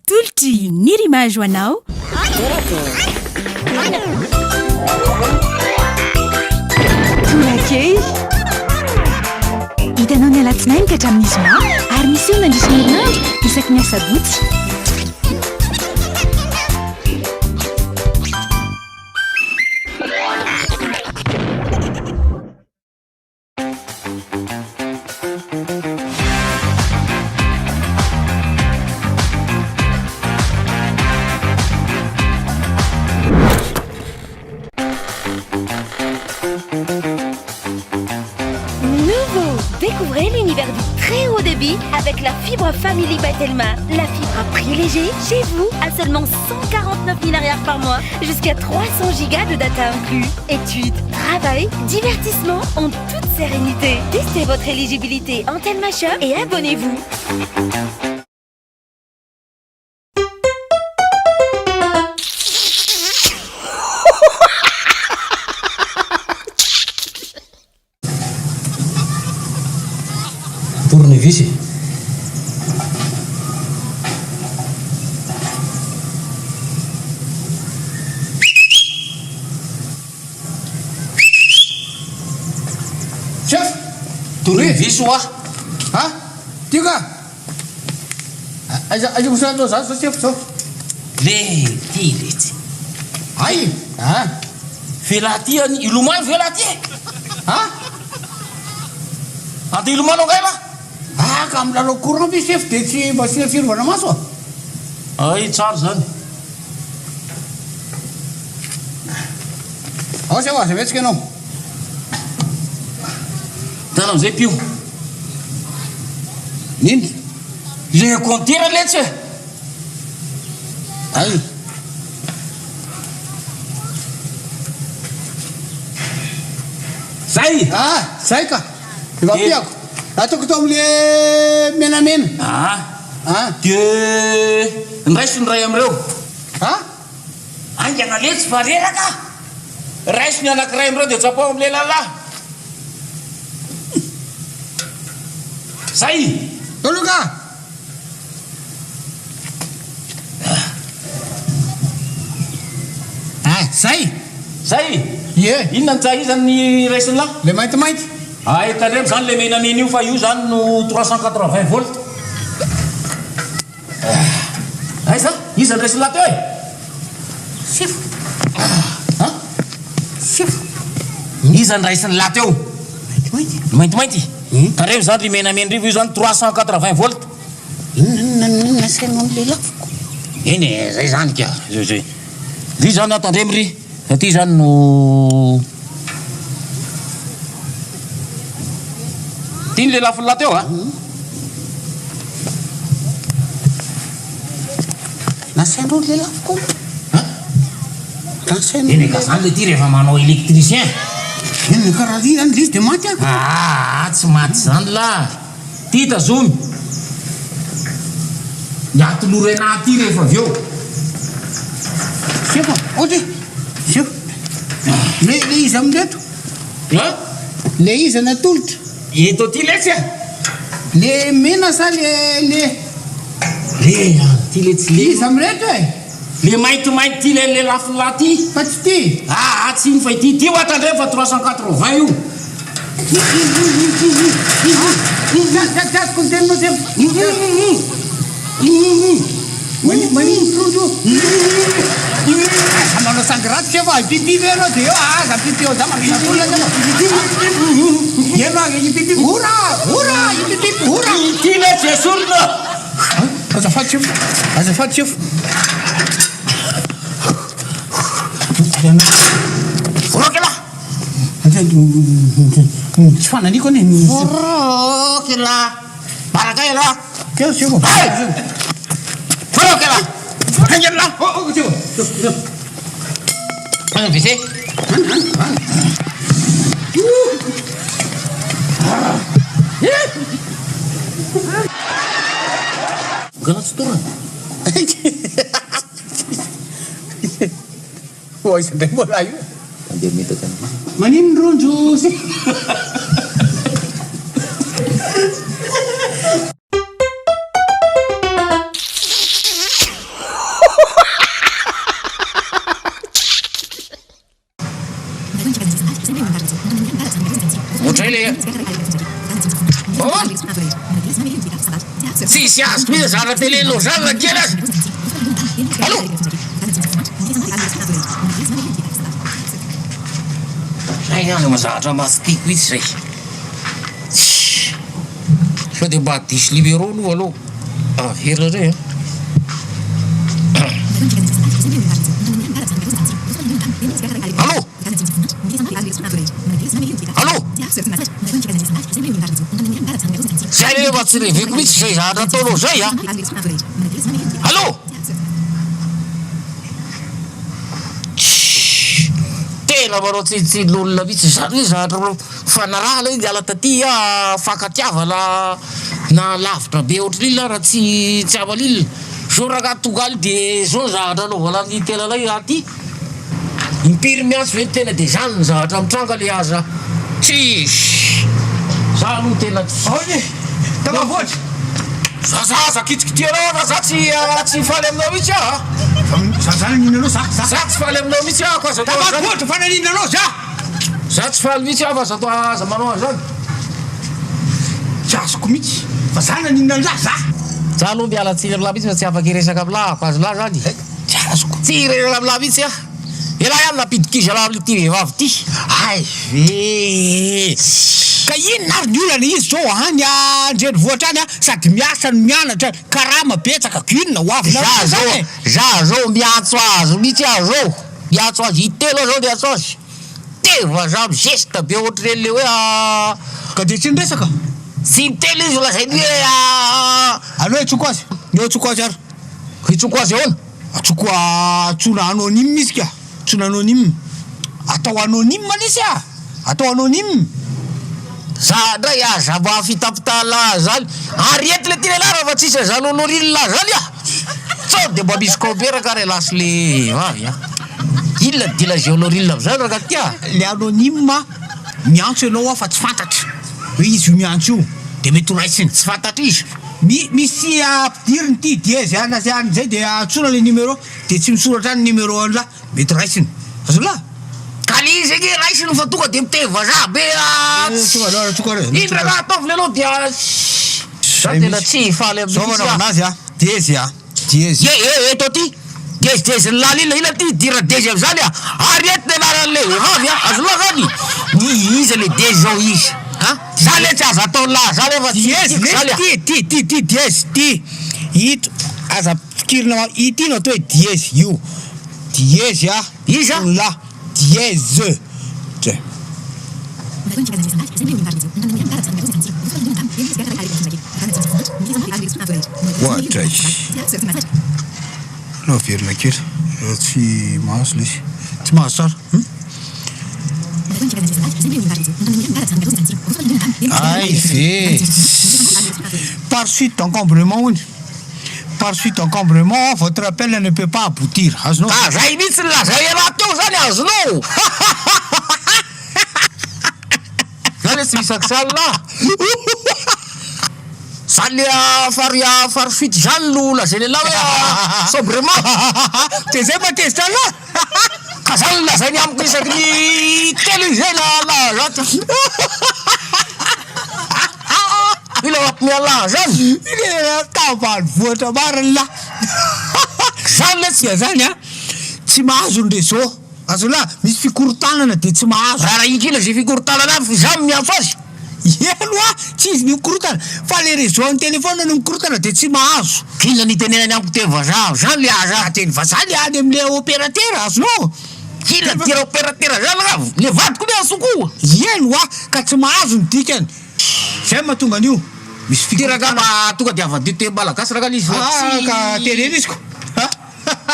tolotry ny rimage hoanao Torak'Hehy hitanao ny alatsinainy ka hatramin'ny zoma ary misy eo nandrisy ny herinandro isaky ny Sabotsy. Découvrez l'univers du très haut débit avec la fibre Family by Telma. La fibre à prix léger, chez vous, à seulement 149 000 arrières par mois, jusqu'à 300 gigas de data inclus. Études, travail, divertissement en toute sérénité. Testez votre éligibilité en Telma Shop et abonnez-vous. Tournevis. Chef, Tournevis oa. Ha? Tika. Aja usaha do sa chef so. Le tility. Ai, ha? Velatiany ilomano velati. Ha? Ante ilomano ngai la. Ah, kam lalo courant vi chef de tsy mba sirvana maso. Ai tsara zany. Ao se wa se vetsika anao. Tana amizay pio. Nino? Le compteur letsy. Ai. Zay. Ah, zay ka. Efa piako. Ataoko tao am'le menamena. Ah. De ndraiso ny ray amreo. Ha? Angana letsy fa reraka. Raiso ny anankiray amreo de tsapao am'le lalahy. Zay. Toloka. Ah, zay. Zay. Ye. Inona ny tsahizany raisiny lahy? Le maintimainty. Ay hitanireo zany le menamena io fa io zany no 380 volt. Ay za, iza ny raisiny lahy teo e? Sifo. Ha? Sifo. Iza ny raisiny lahy teo? Maintimainty. Maintimainty. Tareo zany le menamena rivo io zany 380 volt. Inona saina am'le lafoko. Eny e, zay zany ka. Ry zany atandremy ry. Ty zany no tiany le lafiny lahy teo a? Nasaindreo le lafoko. Eny ka zany le ty rehefa manao électricien. Eny karaha ry zany le izy de maty ako. Tsy maty zany la. Ty tazomy. Ny atolorena ty rehefa avy eo. Sefa, ohatry. Sefa. Le izy amreto. Le izy anatolotra. Eto ty letsy a. Le mena sa le ty letsy le. izy amreto e. Le maintimainty ty le lafiny lahy ty. Fa tsy ty. Tsy ny fa ity. Ty ho atandreo fa 380 io. Tiasiko ny teninao sefa. Manino trondro. Manao sangraty sefa pipi ve anao de eo aza pipi eo za magninaolona za. Eno ipipi ora ipipi ora. Ty letsy esorina. Azafady sefa. Azafady sefa. Foroky la. Tsy fananiko ane. Foroky la. Baraka e la. Keo sefa. Foroky la. Angel la. Ano vise? Ganas turun. Woi, sedang bola ayu. Anjir itu kan. Manin runju sih. Otra ile tsisy azo mihitsy zara telenao zany na kely azy. Allô? Zay ihany mazahatra masy tiako itsy zay. Sao dia mba diso libéraux aloha aloha. Herina zay a. Allô? Allô? Zay rehefa tsy reveko mihitsy zay zahatra ataonao zay a. Allô? Tena manao tsiditsidil'olona mihitsy zany hoe zahatra fanaraha la izy ala taty fankatiavana na lavitra be ohatran'ilona raha tsy amalilona. Zao raha tongaly dia zao zahatra anaovana amin'ny telalay aty. Impiry miantso ve tena dia zany ny zahatra mitranga le aza. Tsisy za aloha tena Oye, tamavoatra. zaza kitikitianao na za tsy faly aminao mihitsy aho Zazana ninanao za. za tsy faly aminao mihitsy aho fa Tamavoatra fananinanao za. za tsy faly mihitsy aho fa zato aza manao azany. Tsy azoko mihitsy. Fa zana ninan za. Za aloha miala tsiny amin'lahy mihitsy fa tsy afaka hiresaka amin'lahy azo lahy zany. Tsy azoko. Tsy hiresaka amin'lahy mihitsy aho. Elahy ihany nampidikisa lahy amin'ity vehivavy ty. Ay ve. Ka inona ary ny olana izy zao any andrenivohitra any sady miasa no mianatra karama betsaka inona ho avy za zao miantso azo mihitsy aho zao. Miantso azy itelo aho zao miantso azy. Teva za mizesta be ohatr'reny le hoe ka dia tsy niresaka. tsy mitelo izy lazainy hoe aleo itsoko azy. Eo tsoko azy ary. hitsoko azy ahoana. Atsoko tsona anonyme izy ka. Tsona anonyme. Atao anonyme lesy atao anonyme. Za ndray aza mba fitapitala zany. Arety le tiny lahy raha fa tsisy zany honorina zany a. Sao dia mba misy komperaka re lasy le vavy a. Inona dila zay honorina zany raha ka tia. Le anonyme miantso ianao fa tsy fantatra hoe izy io miantso io dia mety ho raisiny Tsy fantatra izy. misy ampidiriny ty dièse ana zay any zay dia antsona le numéro dia tsy misoratra any numéro an'la mety raisiny azo la Ka le izy ege raisiny fa tonga dia miteva za be iny raha ataovy le aloha dia za tena tsy faly zao amin'ity manao anazy dièse dièse eto ty dezidezy ny lala ina ty dira dezy am'zany arety le anaran'le vavy azo loha zany izy le dezy zao izy za le tsy azo atao lahy za le fa dièse ty dièse ty ito aza fikirina ity no atao hoe dièse io dièse iza la dièse zay ohatra anao verina kely tsy mahazo lesy tsy mahazo tsara ay ve par suite d'encombrement hono par suite d'encombrement votre appel ne peut pas aboutir azonao zay mihitsy ny lazay raha teo zany azonao zany tsy misakisany lahy zany le farisuity zany no lazainy lahy hoe sobrement te zay matezitra lahy ka zany no lazainy amiko isaky ny telo izy zay na zaty ila mampialahy zany tavany voatra mariny lahy zany le tsy zany tsy mahazo ny réseau azo lahy misy fikorotanana dia tsy mahazo raha inkina zay fikorotanana aby za miantso azy elo tsy izy mikorotana fa le réseau ny téléphone no mikorotana dia tsy mahazo kina nitenenany amiko teva zany le aza teny fa zany any am'le opérateur azonao kina tira opérateur zany raha le vadiko le asokoa elo ka tsy mahazo ny dikany zay mahatonga an'io misy fitiraka mba tonga dia avadio te malagasy raha izy ka terena izy ko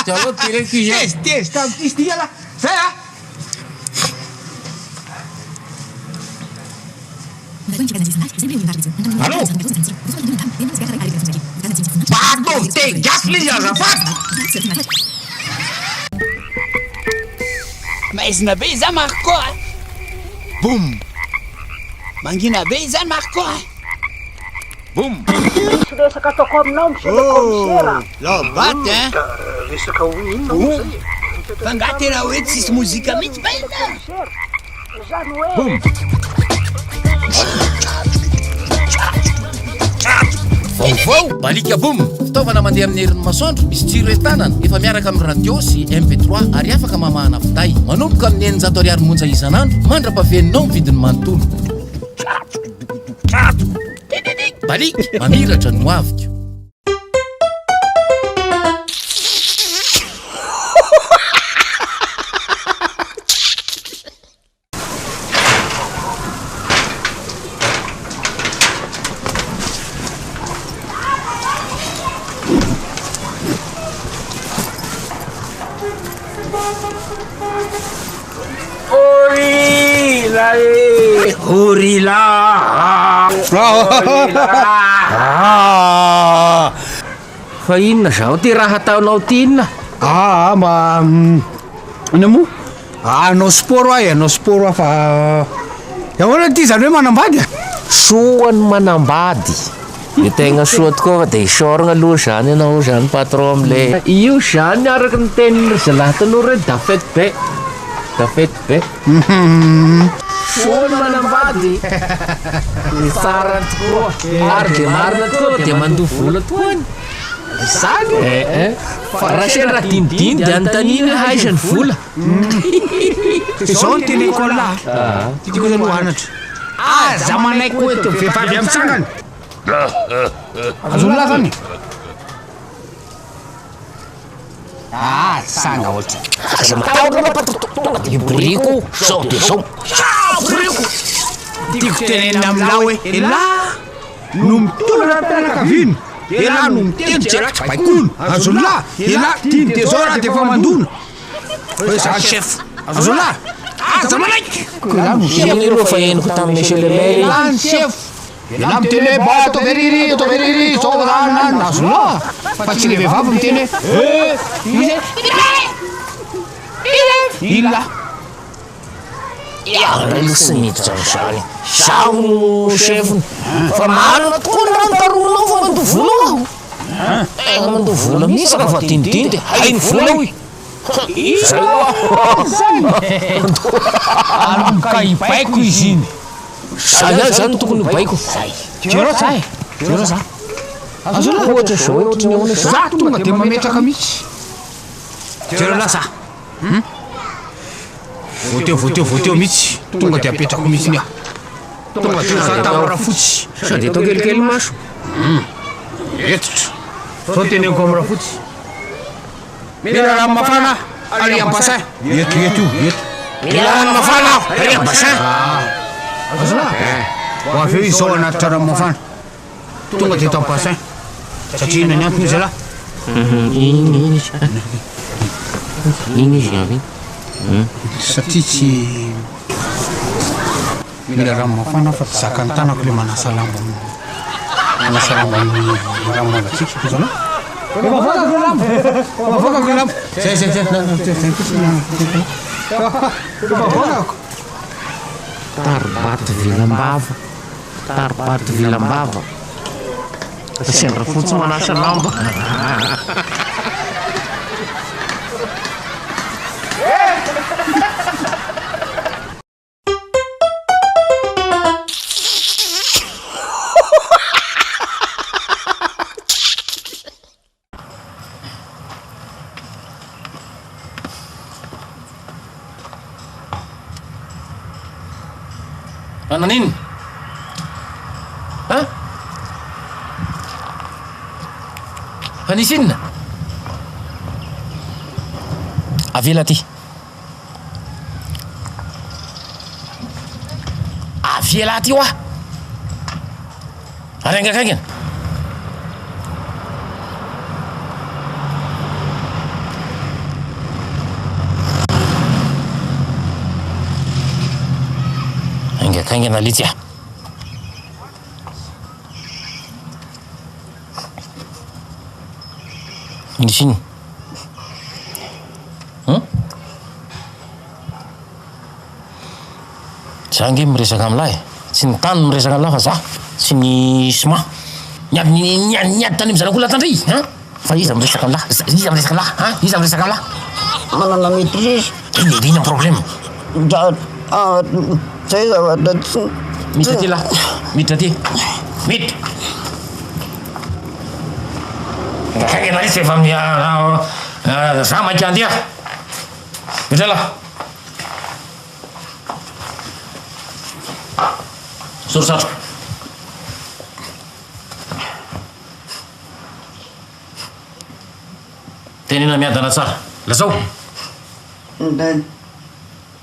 aloha terena izy tez tam'tisy ty ala zay allô pardon te gasy le izy azafady maizina be izany mariko boum mangina be izany mariko Boum. Resaka ataoko aminao monsieur le commissaire. Baty hein. Resaka inona moa zay? Fa nga tena hoe tsisy mozika mihitsy ba ina. Zany hoe Boum. Vaovao balika boum. Fitaovana mandeha amin'ny herin'ny masoandro misy jiro entanana efa miaraka amin'ny radio sy MP3 ary afaka mamahana finday manomboka amin'ny 900 ariary monja isan'andro mandra-pahaveninao ny vidiny manontolo. Balika mamiratra no avika. Horila fa inona zao ty raha ataonao ty inona? Ma ina mo? Anao sport ahy, anao sport fa yahoana ty zany hoe manambady? Soa ny manambady. Ny tegna soa tokoa fa de isoragna aloha zany ianao zany patron am'le io zany araky ny tenin'ny zalahy tanora hoe dafety be. Dafety be. Soa ny manambady. Tsara tokoa. Ary de marina tokoa de mandoha vola tokoa. Zany fa raha sena raha dinidiny de anontaniana haizany vola. Zao ny teneko lahy. Tiako zany ho anatra. Aza manaiky hoe to vehivavy amitsangany. Azony lahy zany. Sanga ohatra. Aza matahotra na tonga de boriko sao de sao. Boriko. Tiako tenenina aminao hoe elahy no mitolana am-pianakaviana. Elahy no miteny tsy raha tsy baikono. Azony lahy elahy tiany de zao raha de efa mandona. Hoe za chef. Azony lahy. Aza manaiky. Ino ro fa henoko tamin'ny monsieur le maire. Elahy ny chef. Elahy miteny hoe ba atao veriri zao rana. Azony lahy. Fa tsy le vehivavy miteny hoe ila. Io sy miditra zany. Zaho no chefny. Fa marina tokoa ny raha notaronao fa mandoha vola aho. Tegna mandoha vola mihitsy raha fa dinidiny de hainy vola hoy. Ka ibaiko izy iny. Zany zany tokony baiko. Jero tsay. Jero za. Azo la ohatra zao ohatra ny ahoana zao. Za tonga de mametraka mihitsy. Jero la za. Voteo mihitsy. Tonga de apetrako mihitsy nia. Tonga de za tavara fotsy. Sady atao kelikely maso. Etotra. Sao teneko amin'ny raha fotsy. Mila rano mafana ary am-bassin. Eto. Mila rano mafana ary am-bassin. Azo la. Ho avy eo izao anatitra rano mafana. Tonga de eto am-bassin. Satria ina ny antony izy lahy. Iny izy avy. Satria tsy mila rano mafana fa zaka ny tanako le manasa lamba amin'ny rano mangatsiaka izy lahy. Vovokako lamba. Zay. Vovokako. Taribato vilambava. Sendra fotsy manasa lamba. Nanino? Anisy inona? Avela ty. Avela ty hoa. Arengakaingana. Engakaingana litsy ah. Nisy iny. Za nge miresaka amin'lahy. Tsy ny tany miresaka amin'lahy fa za. Tsy ny sma. niady tany am'zanak'olona tandray fa izy amresaka am'lahy izy amresaka lahy izy amresaka am'lahy manana maîtrise iny am problème zay zavatra tsy miditra ty lahy miditra ty miditra kagnanarisy efa za mainka andeha miditra lahy sorosatroka tenena miadana tsara lazao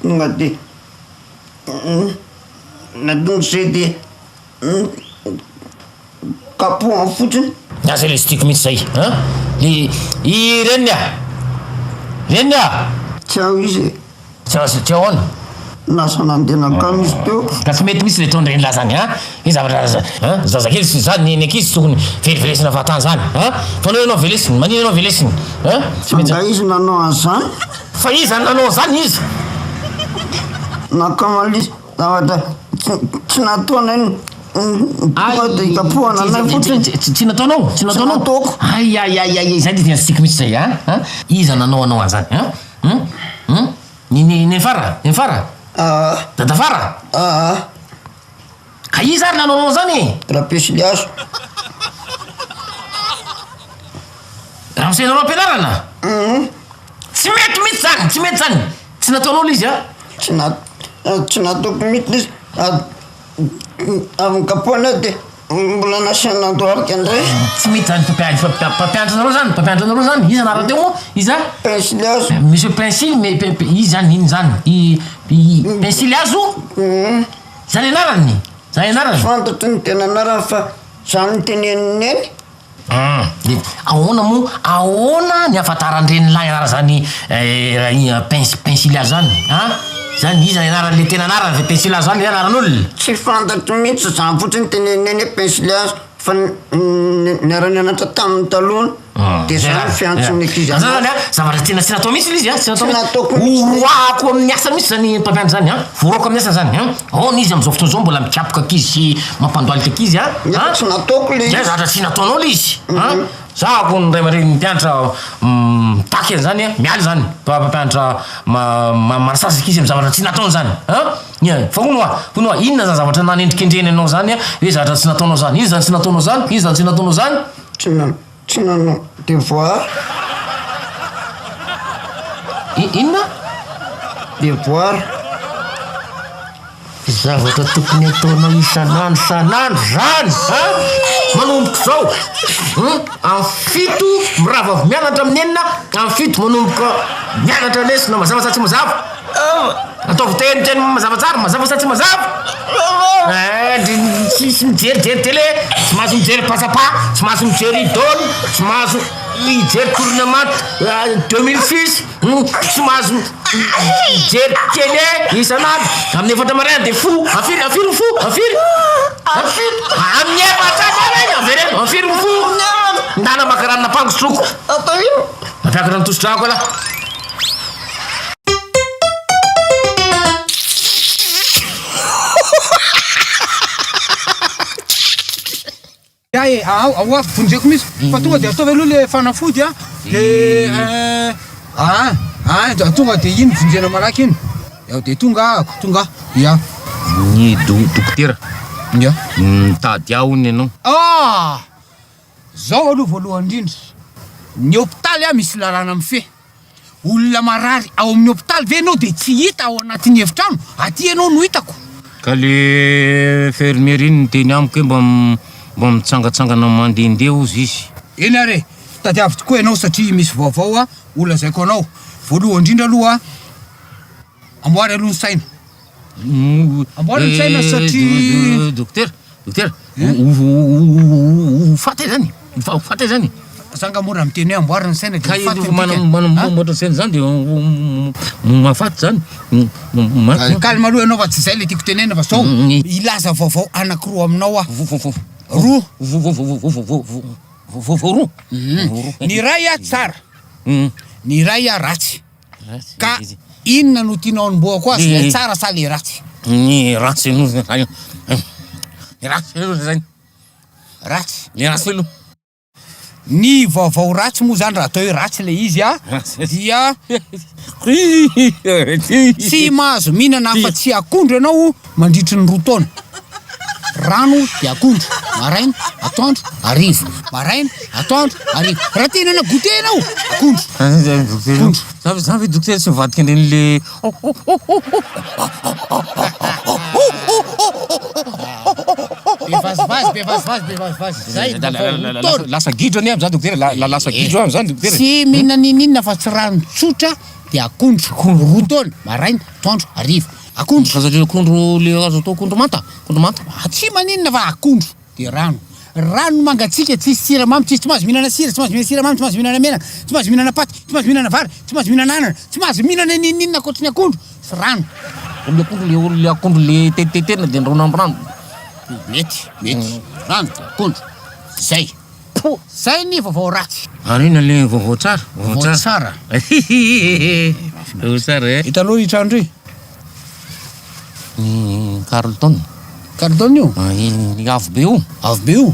tonga de nadongo zay de kapoha fotsiny asa le stiko mihitsy zay le i renny tsy ao izy tsy ahoana lasa nandenakamo izy teo ka tsy mety misy le taonyreny lahy zany i zavatra zazakely zany ny ankizy tokony velivelesina fatany zany fa anao ianao velesiny manino ianao velesiny tsy mety nga izy nanao an'zany fa izy nanao zany izy nakamalis zavatra tsy nataona iny de kapohana anay fotsiny tsy nataonao tsy nataonao nataoko ay zay de tena tsika mihitsy zay iza nanao anao an'zany ny fara dada fara ka izy ary nanao anao zany rapesiliazo raha misainareo ampianarana tsy mety mihitsy zany tsy mety zany tsy nataonao le izy tsy nataoko mihitsy izy amin'ny kapohana de mbola nasiana andoarika andray tsy mety zany mpampianatranareo zany izy anarana teo moa izy pensiliazo monsieur pensile mais izy zany iny zany pensile azo zany anarany fantatry ny tena anarany fa zany nyteneniny eny ahoana ny afantaran'ireny lahy anara zany pensile azo zany zany izy anaran'le tena anarany fa pensile azo zany anaran'olona tsy fantatry mihitsy zany fotsiny teneniny eny pensiliazo fa niarany anatra tamin'ny talohany de zany fiantsony ankizy zany zavatra tena tsy natao mihitsy izy tsy natao oroako amin'ny asa mihitsy zany mpampianatra zany voroko amin'ny asa zany aona izy am'izao fotoana zao mbola mikiapoka akizy sy mampandoalika akizy tsy nataoko le zay zavatra tsy nataonao le izy zako ny ray amareny mpianatra mitaky an'zany mialy zany mpampianatra manasasika izy amy zavatra tsy nataony zany fa hono inona zany zavatra nanendrikendreny anao zany hoe zavatra tsy nataonao zany izy zany tsy nataonao zany izy zany tsy nataonao zany tsy nanao devoir inona devoir zavatra tokony ataonao isanandro zany manomboka zao am'fito mirava avy mianatra amin'enina am'fito manomboka mianatra lesina mazava sa tsy mazava ataovy teniteny mazava tsara mazava sa tsy mazava tsy mijery télé tsy mahazo mijery pasapa tsy mahazo mijery idôle tsy mahazo mijery tournement 2006 tsy mahazo mijery télé isanandro amin'ny efatra maraina de fo afiry amin'ny efatra afiry fo ndana makaranina pangotroko mampiakatra nitosodrako ala aoa vonjeko misy fa tonga de ataovy aloha le fanafody le tonga de iny vonjena malaky iny ao de tonga ia ny dokotera ia mitady aho ony ianao zao aloha voalohany indrindra ny hôpitaly misy lalàna amy fe olona marary ao amin'ny hôpitaly ve anao de tsy hita ao anatin'ny efitrano aty anao no hitako ka le fermier iny nyteny amiko hoe mba mitsangatsangana mandehandeha ozy izy eny are tadiavy tokoa ianao satria misy vaovao olona zaiko anao voalohany indrindra aloha amboary aloha ny saina amboary ny saina satria dokotera faty zany zanga mora miteny hoe amboary ny saina ka manamboatra saina zany de mafaty zany kalma aloha ianao fa tsy zay le tiako tenena fa zao ilaza vaovao anakiroa aminao roa ny ray tsara ny ray ratsy ka inona no tianao anomboako azy le tsara sa le ratsy ny ratsy zany ratsy ny ratsy aloha ny vaovao ratsy moa zany raha atao hoe ratsy le izy a dia tsy mahazo mihinana fa tsy akondro ianao mandritry ny 2 taona rano de akondro maraina atoandro arivo maraina atoandro arivo raha te hinana goûté ianao akondro Zavy dokotera tsy mivadika an'le bevazivazy zay lasa gidro any am'zany dokotera lasa gidro am'zany dokotera tsy mihina ninina fa tsy rano tsotra de akondro 2 taona maraina atoandro arivo akondro kazatry akondro le azo atao akondro manta tsy maninona fa akondro de rano mangatsika tsisy siramamy tsy mahazo mihinana sira tsy mahazo mihinana siramamy tsy mahazo mihinana menaka tsy mahazo mihinana paty tsy mahazo mihinana vary tsy mahazo mihinana anana tsy mahazo mihinana ninina akoatriny akondro sy rano le akondro le akondro le tetetena de ndraona amin'ny rano mety rano akondro zay zay ny vaovao ratsy arina le vaovao tsara tsara tsara hitanao itrandro Carlton io ny avo be io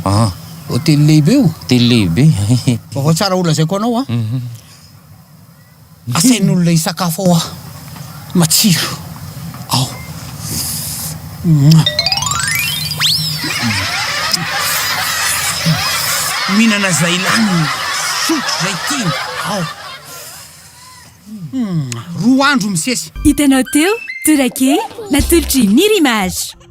hôtely lehibe io hôtely lehibe vaovao tsara olona zay koa anao a asain'olona hisakafo ao a matsiro ao mihinana zay lany sotro zay tiny ao 2 andro misesy Hitanao teo Torak'Hehy natolotry Nirimage.